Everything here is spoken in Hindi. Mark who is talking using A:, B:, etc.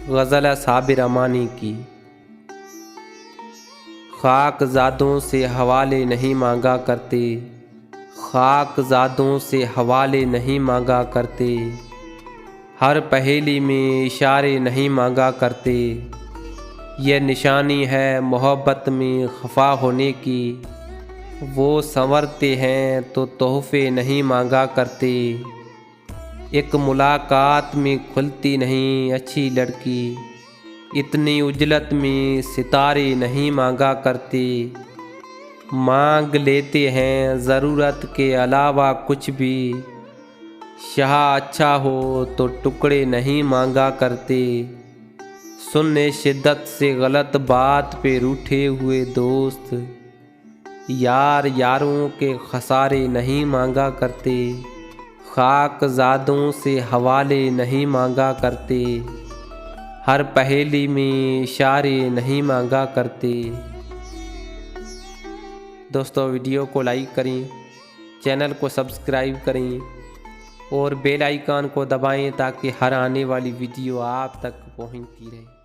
A: गज़ल साबिर अमानी की। खाकज़ादों से हवाले नहीं मांगा करते, खाकज़ादों से हवाले नहीं मांगा करते, हर पहेली में इशारे नहीं मांगा करते। यह निशानी है मोहब्बत में खफा होने की, वो संवरते हैं तो तोहफे नहीं मांगा करते। एक मुलाकात में खुलती नहीं अच्छी लड़की, इतनी उजलत में सितारे नहीं मांगा करते। मांग लेते हैं ज़रूरत के अलावा कुछ भी, शाह अच्छा हो तो टुकड़े नहीं मांगा करते। सुनने शिद्दत से गलत बात पे रूठे हुए दोस्त, यार यारों के खसारे नहीं मांगा करते। खाकज़ादों से हवाले नहीं मांगा करते, हर पहेली में इशारे नहीं मांगा करते। दोस्तों, वीडियो को लाइक करें, चैनल को सब्सक्राइब करें और बेल आइकन को दबाएं ताकि हर आने वाली वीडियो आप तक पहुंचती रहे।